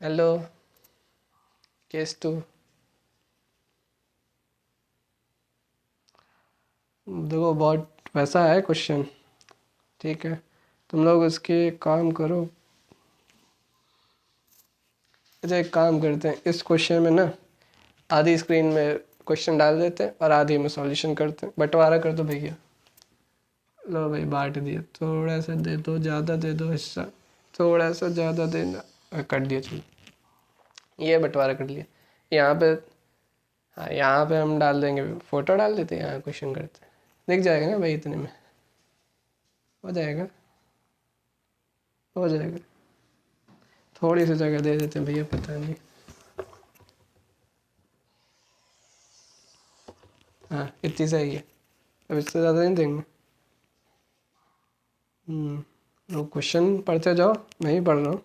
Hello. Case to. देखो बहुत वैसा है क्वेश्चन। ठीक है, तुम लोग इसके काम करो। अच्छा एक काम करते हैं, इस क्वेश्चन में ना आधी स्क्रीन में क्वेश्चन डाल देते हैं और आधी में सॉल्यूशन करते हैं। बंटवारा कर दो भैया। लो भाई बांट दिया, थोड़ा सा दे दो, ज़्यादा दे दो हिस्सा, थोड़ा सा ज़्यादा देना। कर दिया, चलो ये बंटवारा कर लिया। यहाँ पे, हाँ यहाँ पे हम डाल देंगे, फोटो डाल देते हैं, यहाँ क्वेश्चन करते हैं। दिख जाएगा ना भाई, इतने में हो जाएगा, हो जाएगा। थोड़ी सी जगह दे देते हैं भैया, पता नहीं। हाँ इतनी सही है, अब इससे ज़्यादा नहीं देंगे। तो क्वेश्चन पढ़ते जाओ, मैं ही पढ़ रहा हूँ।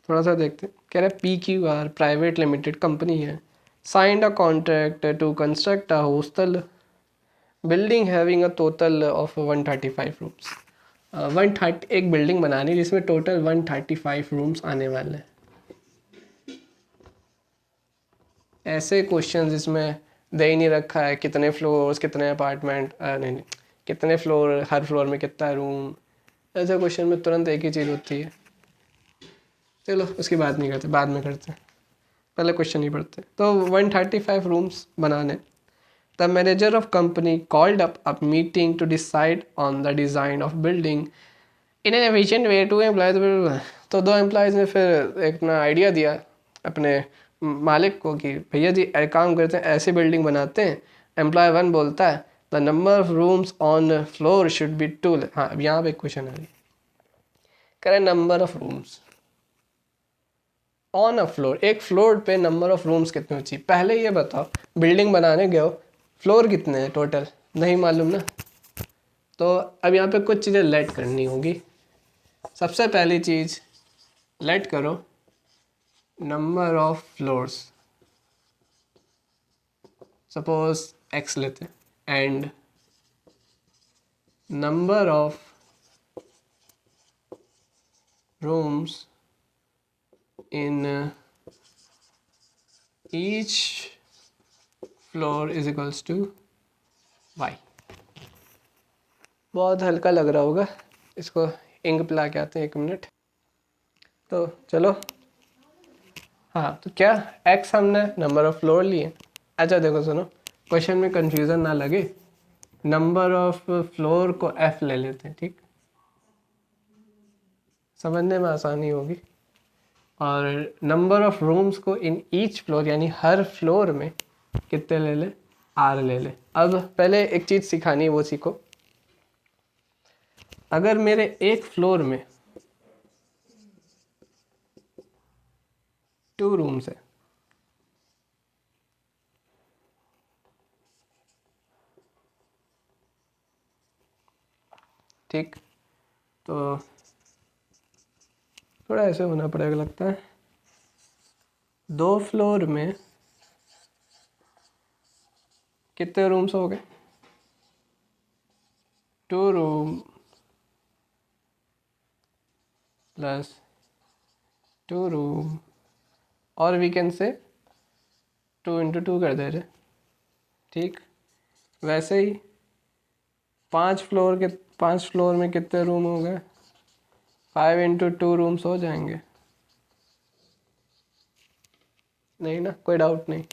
थोड़ा सा देखते हैं। कह रहे PQR प्राइवेट लिमिटेड कंपनी है, signed a contract to construct a hostel building having a total of 135 rooms. 130 एक बिल्डिंग बनानी जिसमें टोटल 135 रूम्स आने वाले हैं। ऐसे क्वेश्चन जिसमें दे ही नहीं रखा है कितने फ्लोर्स, कितने अपार्टमेंट, नहीं नहीं, कितने फ्लोर, हर फ्लोर में कितना रूम। ऐसे क्वेश्चन में तुरंत एक ही चीज़ होती है। चलो उसकी बात नहीं करते, बाद में करते हैं, पहले क्वेश्चन ही पढ़ते। तो 135 रूम्स बनाने। The manager of company called up a meeting to decide on the design of building in an efficient way to employees. तो दो एम्प्लॉयज़ ने फिर एक ना आइडिया दिया अपने मालिक को कि भैया जी एक काम करते हैं, ऐसी बिल्डिंग बनाते हैं। एम्प्लॉय 1 बोलता है the number of rooms on floor should be 2। हाँ अब यहाँ पे क्वेश्चन आ रही, कह रहे number of rooms on a floor, एक फ्लोर पे नंबर ऑफ रूम्स कितने होनी चाहिए। पहले ये बताओ, बिल्डिंग बनाने गए हो, फ्लोर कितने हैं टोटल, नहीं मालूम ना। तो अब यहाँ पे कुछ चीज़ें लेट करनी होगी। सबसे पहली चीज़ लेट करो number of floors, suppose x लेते हैं, and number of rooms in each floor is equals to y। बहुत हल्का लग रहा होगा, इसको इंक पिला के आते हैं, 1 मिनट। तो चलो, हाँ तो क्या x हमने नंबर ऑफ फ्लोर लिए। अच्छा देखो सुनो, क्वेश्चन में कंफ्यूजन ना लगे, नंबर ऑफ फ्लोर को f ले लेते हैं, ठीक, समझने में आसानी होगी। और नंबर ऑफ रूम्स को इन ईच फ्लोर, यानी हर फ्लोर में कितने ले ले, r ले ले। अब पहले एक चीज़ सिखानी है, वो सीखो। अगर मेरे एक फ्लोर में 2 रूम्स है, ठीक, तो थोड़ा ऐसे होना पड़ेगा लगता है। 2 फ्लोर में कितने रूम्स हो गए, 2 रूम प्लस 2 रूम, और वी कैन से 2 इंटू 2 कर दे रहे, ठीक। वैसे ही 5 फ्लोर में कितने रूम हो गए, 5 इंटू 2 रूम्स हो जाएंगे, नहीं ना, कोई डाउट नहीं।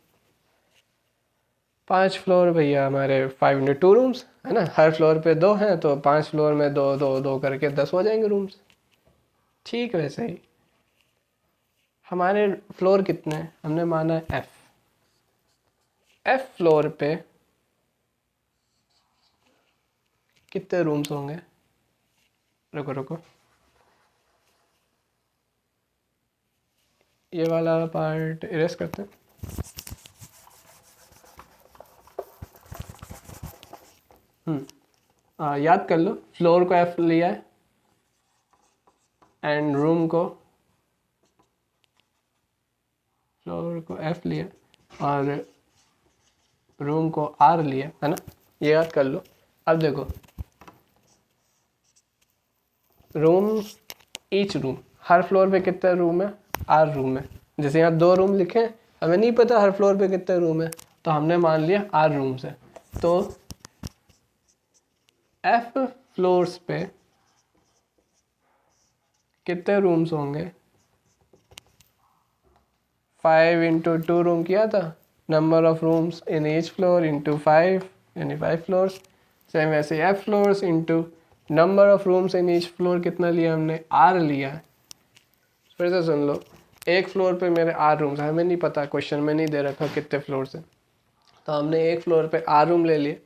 5 फ्लोर भैया हमारे 5 इंटू 2 रूम्स है ना, हर फ्लोर पे 2 हैं, तो 5 फ्लोर में 2 2 2 करके 10 हो जाएंगे रूम्स, ठीक। वैसे ही हमारे फ्लोर कितने हैं, हमने माना है एफ फ्लोर पे कितने रूम्स होंगे। रुको रुको, ये वाला पार्ट इरेज करते हैं। याद कर लो, फ्लोर को एफ लिया है एंड रूम को, फ्लोर को एफ लिया और रूम को आर लिया है ना, ये याद कर लो। अब देखो रूम, ईच रूम, हर फ्लोर पे कितने रूम है, आर रूम है। जैसे यहाँ 2 रूम लिखे हैं, हमें नहीं पता हर फ्लोर पे कितने रूम है, तो हमने मान लिया आर रूम्स है। तो एफ फ्लोर्स पे कितने रूम्स होंगे? 5 इंटू 2 रूम किया था, number of rooms in each floor into 5 यानी 5 फ्लोर्स। सेम वैसे F floors into number of rooms in each floor कितना लिया हमने? आर लिया है। फिर से सुन लो, एक फ्लोर पे मेरे आर रूम्स, हमें नहीं पता, क्वेश्चन में नहीं दे रखा कितने फ्लोर्स हैं, तो हमने एक फ्लोर पे आर रूम ले लिए।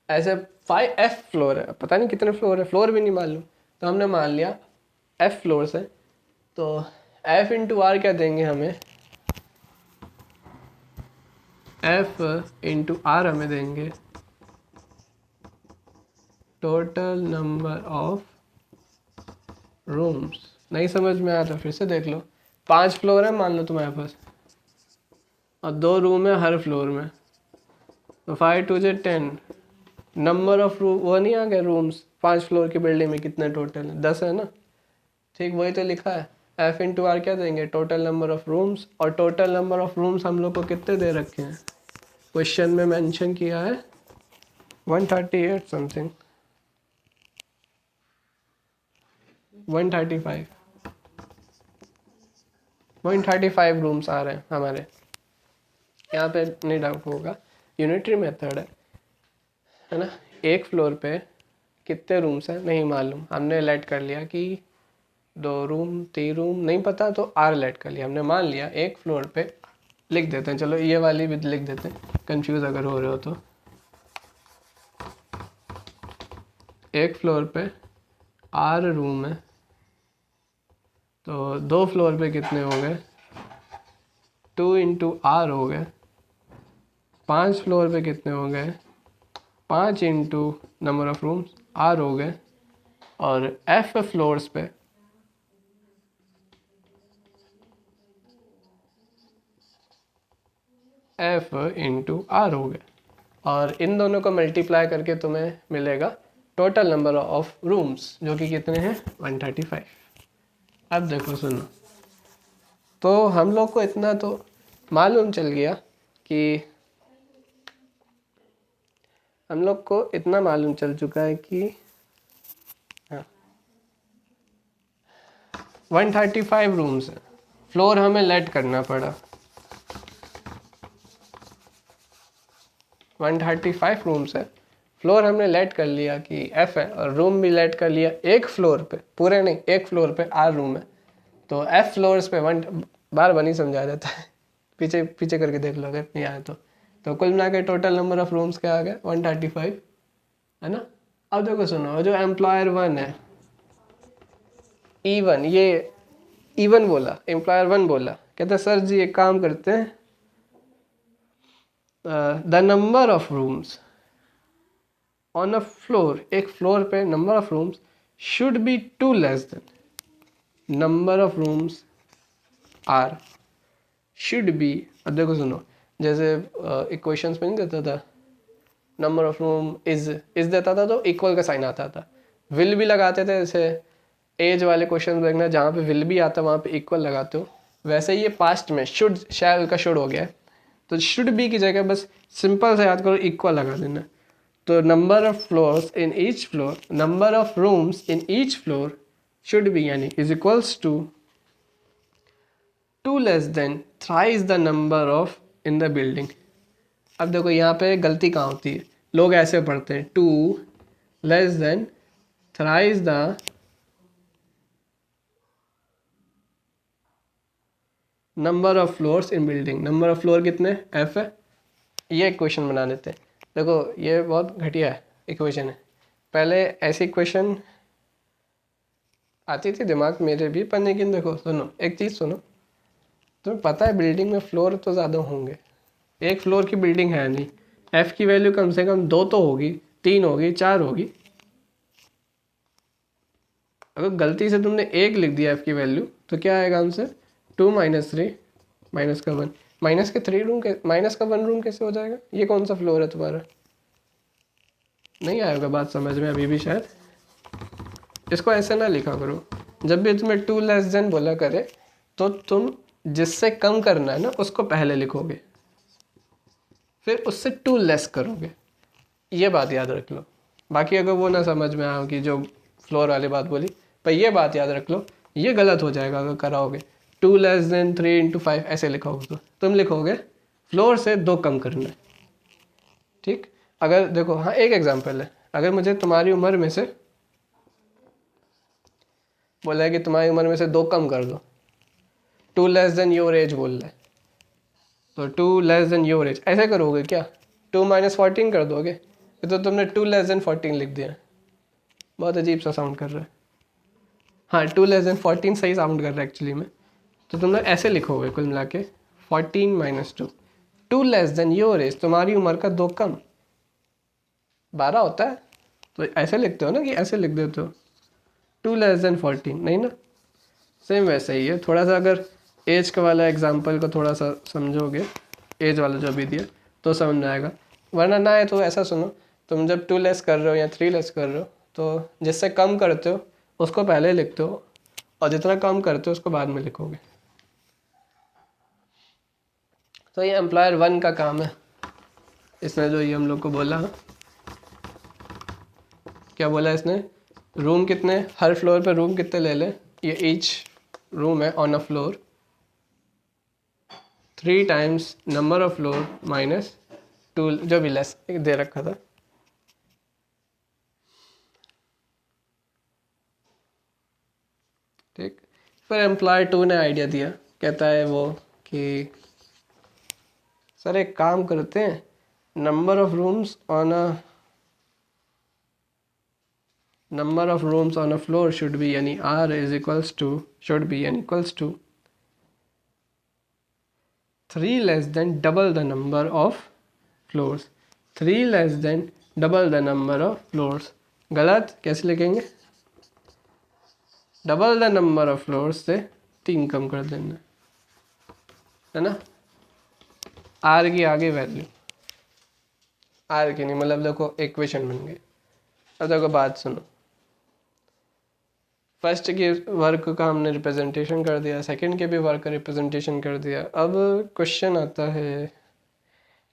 ऐसे 5 एफ फ्लोर है, पता नहीं कितने फ्लोर है, फ्लोर भी नहीं मालूम, तो हमने मान लिया एफ फ्लोर्स है। तो एफ इंटू आर क्या देंगे हमें? एफ इंटू आर हमें देंगे टोटल नंबर ऑफ रूम्स। नहीं समझ में आ रहा फिर से देख लो। 5 फ्लोर है मान लो तुम्हारे पास, और 2 रूम है हर फ्लोर में, तो 5 2 से 10। नंबर ऑफ रूम वो नहीं आ गया रूम्स, 5 फ्लोर की बिल्डिंग में कितने टोटल है? 10 है ना, ठीक वही तो लिखा है। एफ इंटू आर क्या देंगे? टोटल नंबर ऑफ रूम्स, और टोटल नंबर ऑफ रूम्स हम लोग को कितने दे रखे हैं? क्वेश्चन में मेंशन किया है 138 समथिंग, 135 135 रूम्स आ रहे हैं हमारे यहाँ पे। नहीं डाउट होगा, यूनिटरी मेथड है ना। एक फ्लोर पे कितने रूम्स हैं नहीं मालूम, हमने लेट कर लिया कि 2 रूम 3 रूम नहीं पता, तो आर लेट कर लिया हमने। मान लिया एक फ्लोर पे, लिख देते हैं, चलो ये वाली भी लिख देते हैं कंफ्यूज अगर हो रहे हो तो। एक फ्लोर पे आर रूम है, तो 2 फ्लोर पे कितने हो गए? 2 इंटू आर हो गए। 5 फ्लोर पे कितने हो गए? 5 into number of rooms R हो गए। और एफ फ्लोर्स पे एफ इंटू आर हो गए, और इन दोनों को मल्टीप्लाई करके तुम्हें मिलेगा टोटल नंबर ऑफ रूम्स, जो कि कितने हैं? 135। अब देखो सुनो, तो हम लोग को इतना तो मालूम चल गया कि हम लोग को इतना मालूम चल चुका है कि हाँ 135 रूम्स है। फ्लोर हमें लेट करना पड़ा, 135 रूम्स है। फ्लोर हमने लेट कर लिया कि एफ है, और रूम भी लेट कर लिया। एक फ्लोर पे, पूरे नहीं, एक फ्लोर पे आर रूम है, तो एफ फ्लोर्स पे बार बार नहीं समझाया जाता है, पीछे पीछे करके देख लो अगर नहीं आया तो कुल मिला के टोटल नंबर ऑफ रूम्स क्या आ गया? 135 है ना। अब देखो सुनो, जो एम्प्लॉयर 1 है E1, ये E1 बोला, एम्प्लॉयर 1 बोला, कहते सर जी एक काम करते हैं, the number of rooms on a floor, एक फ्लोर पे number of rooms should be 2 less than number of rooms R should be. अब देखो सुनो, जैसे इक्वेशंस में नहीं देता था नंबर ऑफ रूम इज देता था तो इक्वल का साइन आता था, विल भी लगाते थे। जैसे एज वाले क्वेश्चन देखना, जहाँ पे विल भी आता वहाँ पे इक्वल लगाते हो, वैसे ये पास्ट में शुड, शैल का शुड हो गया है, तो शुड बी की जगह बस सिंपल से याद करो इक्वल लगा देना। तो number of floors in each floor, number of rooms in each floor should be यानी is equals to 2 less than thrice the number of in the building. अब देखो यहाँ पे गलती कहाँ होती है, लोग ऐसे पढ़ते हैं 2 less than thrice the number of floors in building. Number of floor कितने? एफ है। ये इक्वेशन बना देते हैं। देखो ये बहुत घटिया है इक्वेशन है, पहले ऐसी इक्वेशन आती थी दिमाग मेरे भी पढ़ने की। देखो सुनो, एक चीज़ सुनो, तुम्हें पता है बिल्डिंग में फ्लोर तो ज़्यादा होंगे, एक फ्लोर की बिल्डिंग है नहीं, एफ की वैल्यू कम से कम 2 तो होगी, 3 होगी, 4 होगी। अगर गलती से तुमने 1 लिख दिया एफ की वैल्यू, तो क्या आएगा आंसर? 2 - 3 माइनस का 1, माइनस के 3 रूम के माइनस का 1 रूम कैसे हो जाएगा? ये कौन सा फ्लोर है तुम्हारा? नहीं आएगा बात समझ में अभी भी शायद। इसको ऐसे ना लिखा करो, जब भी तुम्हें 2 लेस देन बोला करे तो तुम जिससे कम करना है ना उसको पहले लिखोगे, फिर उससे 2 लेस करोगे। ये बात याद रख लो। बाकी अगर वो ना समझ में आए कि जो फ्लोर वाली बात बोली, पर ये बात याद रख लो, ये गलत हो जाएगा अगर कराओगे 2 लेस देन 3 इंटू 5 ऐसे लिखोगे तो तुम लिखोगे फ्लोर से 2 कम करना है। ठीक, अगर देखो, हाँ एक एग्जांपल है, अगर मुझे तुम्हारी उम्र में से बोला है कि तुम्हारी उम्र में से 2 कम कर दो, 2 लेस देन योर एज बोल रहा है, तो 2 लेस देन योर एज ऐसे करोगे क्या? 2 माइनस 14 कर दोगे? तो तुमने 2 लेस देन 14 लिख दिया। बहुत अजीब सा साउंड कर रहा है। हाँ, 2 लेस देन 14 सही साउंड कर रहा है एक्चुअली में। तो तुम लोग ऐसे लिखोगे कुल मिला के 14 minus 2, 2 less then your age, तुम्हारी उम्र का 2 कम, 12 होता है। तो ऐसे लिखते हो ना कि ऐसे लिख देते हो 2 लेस देन 14, नहीं ना? सेम वैसे ही है। थोड़ा सा अगर एज का वाला एग्जांपल को थोड़ा सा समझोगे, एज वाला जो भी दिया, तो समझ में आएगा। वरना ना है तो ऐसा सुनो, तुम जब 2 लेस कर रहे हो या 3 लेस कर रहे हो तो जिससे कम करते हो उसको पहले लिखते हो और जितना कम करते हो उसको बाद में लिखोगे। तो ये एम्प्लॉयर 1 का काम है। इसने जो ये हम लोग को बोला, क्या बोला इसने, रूम कितने, हर फ्लोर पे रूम कितने ले ले, ये ईच रूम है on a floor 3 times number of floor minus 2, जो भी लेस दे रखा था। ठीक, फिर एम्प्लॉय 2 ने आइडिया दिया, कहता है वो कि सर एक काम करते हैं, number of rooms on a floor should be, यानी R is equals to, should be यानी equals to 3 less than double the number of floors, 3 less than double the number of floors. गलत, कैसे लिखेंगे? Double the number of floors से 3 कम कर देना है ना। आर की आगे वैल्यू, आर की नहीं, मतलब देखो इक्वेशन बन गई। अब देखो बात सुनो, फर्स्ट के वर्क का हमने रिप्रेजेंटेशन कर दिया, सेकंड के भी वर्क का रिप्रेजेंटेशन कर दिया। अब क्वेश्चन आता है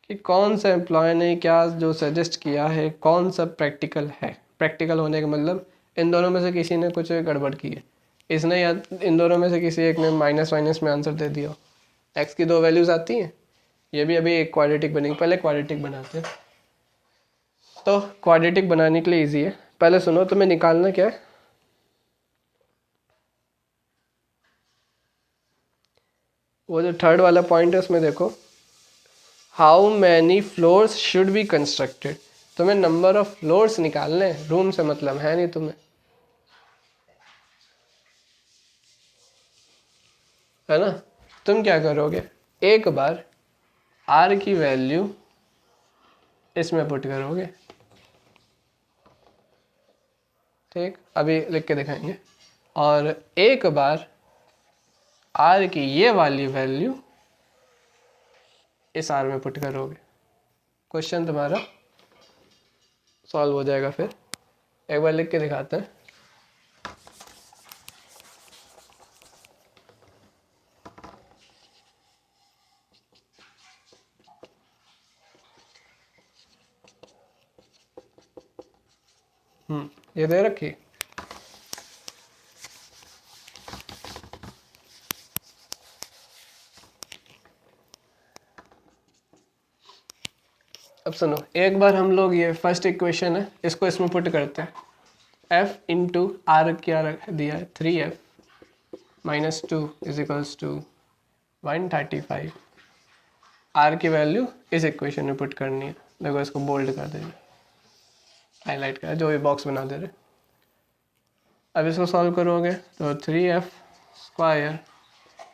कि कौन सा एम्प्लॉय ने क्या जो सजेस्ट किया है कौन सा प्रैक्टिकल है। प्रैक्टिकल होने का मतलब इन दोनों में से किसी ने कुछ गड़बड़ की है, इसने या इन दोनों में से किसी एक ने माइनस माइनस में आंसर दे दिया। एक्स की 2 वैल्यूज आती हैं, ये भी अभी एक क्वाड्रेटिक बनेगी, पहले क्वाड्रेटिक बनाते हैं। तो क्वाड्रेटिक बनाने के लिए इजी है, पहले सुनो, तुम्हें निकालना क्या है, वो जो थर्ड वाला पॉइंट है उसमें देखो, how many floors should be constructed. तुम्हें नंबर ऑफ फ्लोर्स निकालने हैं, रूम से मतलब है नहीं तुम्हें, है ना। तुम क्या करोगे, एक बार R की वैल्यू इसमें पुट करोगे। ठीक, अभी लिख के दिखाएंगे। और एक बार R की ये वाली वैल्यू इस R में पुट करोगे, क्वेश्चन तुम्हारा सॉल्व हो जाएगा। फिर एक बार लिख के दिखाते हैं। ये दे रखी, अब सुनो, एक बार हम लोग ये फर्स्ट इक्वेशन है इसको इसमें पुट करते हैं। f इंटू आर क्या दिया है, 3f minus 2 is equals to 135। r की वैल्यू इस इक्वेशन में पुट करनी है। देखो इसको बोल्ड कर देना, हाईलाइट कर, जो भी बॉक्स बना दे रहे। अब इसको सॉल्व करोगे तो 3f square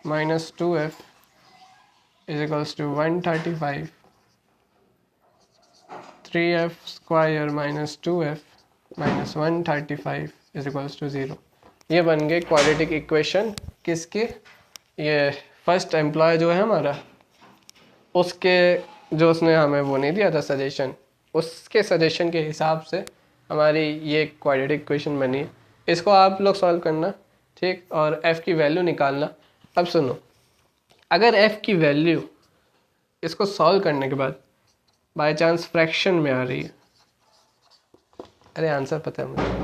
minus 2f is equals to 135, 3f square minus 2f minus 135 is equals to 0। ये बन गए क्वाड्रेटिक इक्वेशन किसके, ये फर्स्ट एम्प्लॉय जो है हमारा, उसके, जो उसने हमें वो नहीं दिया था सजेशन, उसके सजेशन के हिसाब से हमारी ये क्वाड्रेटिक इक्वेशन बनी है। इसको आप लोग सॉल्व करना, ठीक, और f की वैल्यू निकालना। अब सुनो, अगर f की वैल्यू इसको सॉल्व करने के बाद बाय चांस फ्रैक्शन में आ रही है, अरे आंसर पता है मुझे,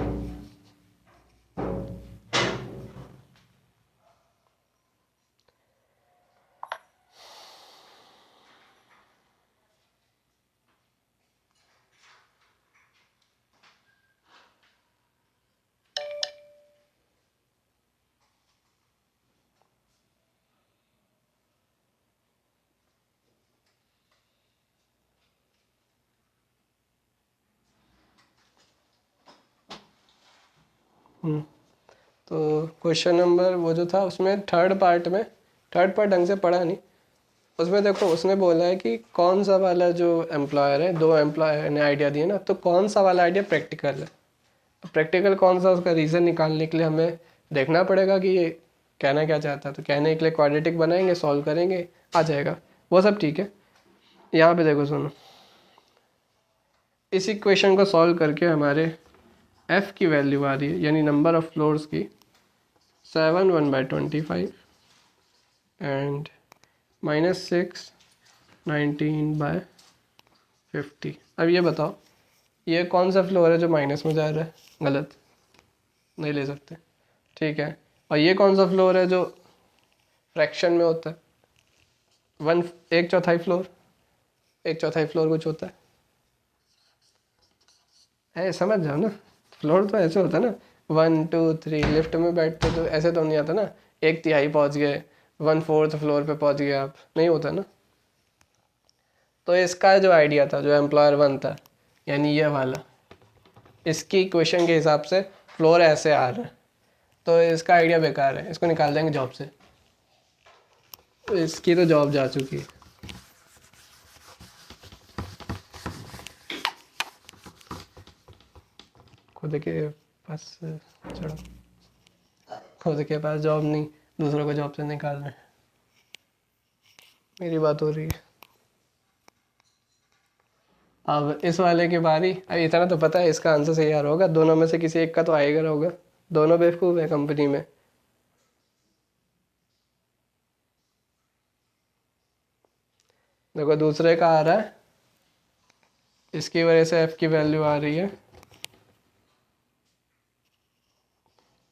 तो क्वेश्चन नंबर वो जो था उसमें थर्ड पार्ट ढंग से पढ़ा नहीं। उसमें देखो उसने बोला है कि कौन सा वाला जो एम्प्लॉयर है, दो एम्प्लॉयर ने आइडिया दिया ना, तो कौन सा वाला आइडिया प्रैक्टिकल है। तो प्रैक्टिकल कौन सा, उसका रीज़न निकालने के लिए हमें देखना पड़ेगा कि ये कहना क्या चाहता है। तो कहने के लिए क्वाड्रेटिक बनाएंगे, सॉल्व करेंगे, आ जाएगा, वो सब ठीक है। यहाँ पे देखो सुनो, इस इक्वेशन को सॉल्व करके हमारे f की वैल्यू आ रही है, यानी नंबर ऑफ फ्लोर्स की 7 1/25 एंड -6 19/50। अब ये बताओ ये कौन सा फ्लोर है जो माइनस में जा रहा है, गलत, नहीं ले सकते, ठीक है। और ये कौन सा फ्लोर है जो फ्रैक्शन में होता है, एक चौथाई फ्लोर, एक चौथाई फ्लोर कुछ होता है समझ जाओ ना। फ्लोर तो ऐसे होता है ना, 1 2 3, लिफ्ट में बैठते तो ऐसे तो नहीं आता ना, 1/3 पहुंच गए, 1/4 फ्लोर पे पहुंच गए आप, नहीं होता ना। तो इसका जो आइडिया था, जो एम्प्लॉयर 1 था, यानी ये वाला, इसकी इक्वेशन के हिसाब से फ्लोर ऐसे आ रहा है, तो इसका आइडिया बेकार है, इसको निकाल देंगे जॉब से। तो इसकी तो जॉब जा चुकी है। खुद के पास चढ़ो, खुद के पास जॉब नहीं, दूसरों को जॉब से निकाल रहे हैं। मेरी बात हो रही है। अब इस वाले की बारी, अब इतना तो पता है इसका आंसर सही आ रहा होगा, दोनों में से किसी एक का तो आएगा होगा, दोनों बेवकूफ़ है कंपनी में। देखो दूसरे का आ रहा है, इसकी वजह से f की वैल्यू आ रही है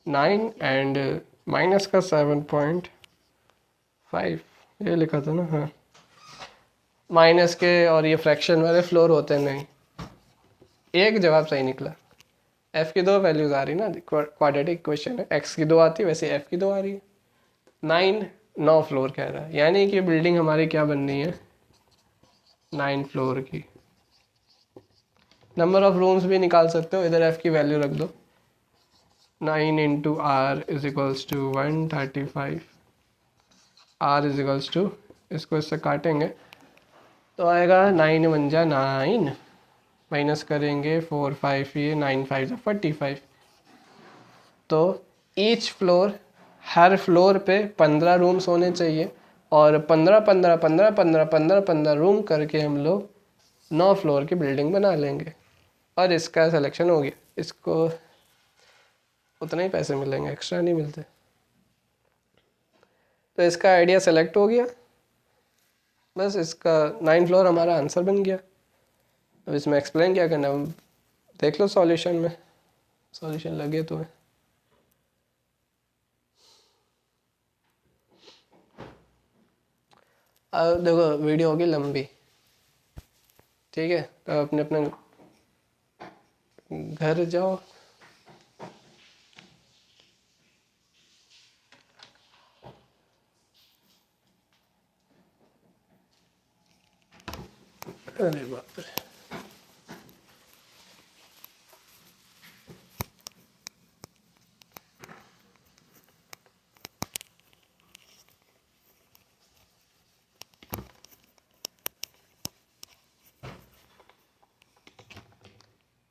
9 एंड माइनस का 7.5, ये लिखा था ना, हाँ। माइनस के और ये फ्रैक्शन वाले फ्लोर होते नहीं, एक जवाब सही निकला। f की दो वैल्यूज आ रही ना, क्वाड्रेटिक इक्वेशन है, x की दो आती है, वैसे f की दो आ रही है। 9 फ्लोर कह रहा है, यानी कि बिल्डिंग हमारी क्या बननी है, 9 फ्लोर की। नंबर ऑफ रूम्स भी निकाल सकते हो, इधर f की वैल्यू रख दो, 9 into R is equals to 135, R is equals to, इसको इससे काटेंगे तो आएगा 9 1 जा 9, माइनस करेंगे 4 5, ये 9 5 जा 45। तो ईच फ्लोर, हर फ्लोर पे 15 रूम्स होने चाहिए, और 15 15 15 15 15 15 रूम करके हम लोग 9 फ्लोर की बिल्डिंग बना लेंगे, और इसका सिलेक्शन हो गया। इसको उतने ही पैसे मिलेंगे, एक्स्ट्रा नहीं मिलते। तो इसका आइडिया सेलेक्ट हो गया, बस इसका 9 फ्लोर हमारा आंसर बन गया। अब इसमें एक्सप्लेन क्या करना है, देख लो सॉल्यूशन में, सॉल्यूशन लगे तो है। अब देखो वीडियो होगी लंबी, ठीक है, तो अपने अपने घर जाओ। अरे बाप रे,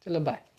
चलो बाय।